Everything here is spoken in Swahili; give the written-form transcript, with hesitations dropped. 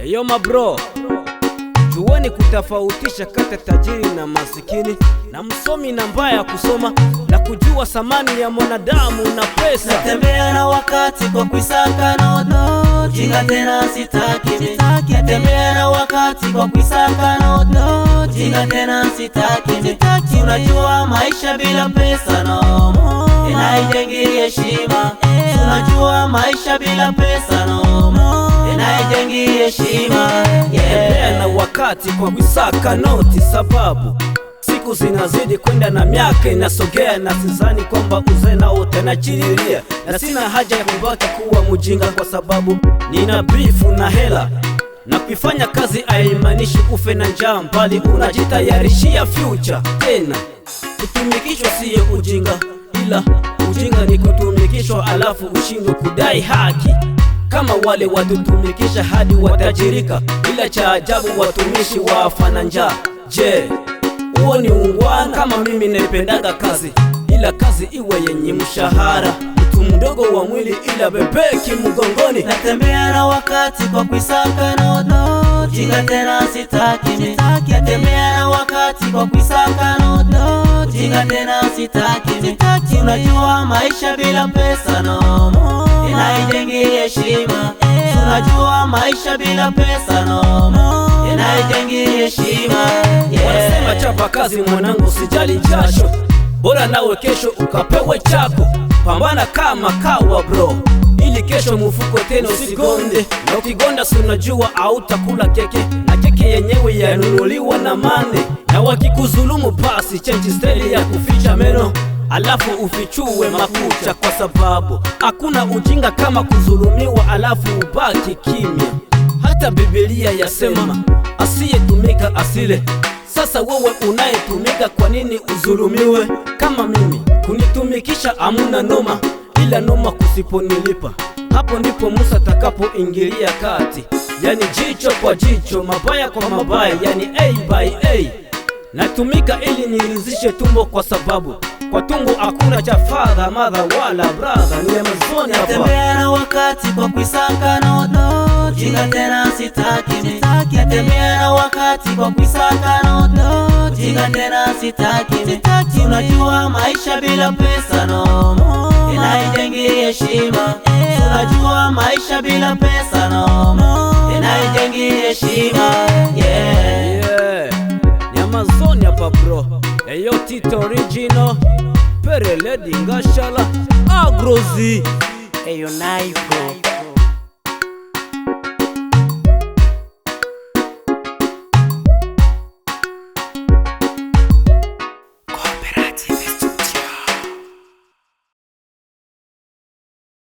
Eyo mabro, jueni kutofautisha kati tajiri na masikini, na msomi na mbaya kusoma, na kujua thamani ya mwanadamu na pesa. Natembea na wakati kwa kuisaka noto, jinga tena sitaki. Natembea na wakati kwa kuisaka noto, jinga tena sitaki. Unajua maisha bila pesa no inaijengi heshima. Unajua maisha bila pesa no inaijengi heshima. Natembea na wakati kwa kuisaka noti, sababu siku zinazidi kwenda na miaka inasogea, na sizani kwamba uzee nao tena chililia, na sina haja ya kubaki kuwa mjinga kwa sababu nina bifu na hela. Na kuifanya kazi haimaanishi ufe na njaa, bali unajitayarishia future. Tena kutumikishwa siyo ujinga, ila ujinga ni kutumikishwa alafu ushindwe kudai haki, kama wale watutumikisha hadi watajirika, ila cha ajabu watumishi wafa na njaa. Je, huo ni ungwana? Kama mimi naipendaga kazi, ila kazi iwe yenye mshahara, mtu mdogo wa mwili ila bebeki mgongoni. Natembea na wakati kwa kuisaka noto, jinga tena sitaki. Natembea na wakati kwa kuisaka noto, jinga tena sitaki. Unajua maisha bila pesa no inaijengi heshima. Unajua maisha bila pesa no inaijengi heshima. Wanasema chapa kazi mwanangu, sijali jasho, bora nawe kesho ukapewe chako. Pambana kama kawa bro, ili kesho mfuko tena usigonde. Na ukigonda si unajua hautakula keke, na keke yenyewe yanunuliwa na mane. Na wakikuzulumu basi change style ya kuficha meno, alafu ufichue makucha, kwa sababu hakuna ujinga kama kuzulumiwa alafu ubaki kimya. Hata Biblia yasema asiyetumika asile. Sasa wewe unayetumika kwa nini uzulumiwe? Kama mimi kunitumikisha amuna noma, ila noma kusiponilipa. Hapo ndipo Musa takapoingilia kati, yani jicho kwa jicho, mabaya kwa mabaya, yani A by A. Natumika ili nirizishe tumbo, kwa sababu kwa tumbo hakuna cha father, mother wala brother. Ni Amazon hapa. Natembea na wakati kwa kuisaka noto, jinga tena sitaki. Natembea na wakati kwa kuisaka noto, jinga tena sitaki. Unajua maisha bila pesa no inaijengi heshima. Unajua maisha bila pesa no inaijengi heshima. Ni Amazon hapa bro. Eyo Tito original, Pere Lady Ngashala, Agrozi. Eyo Naivo.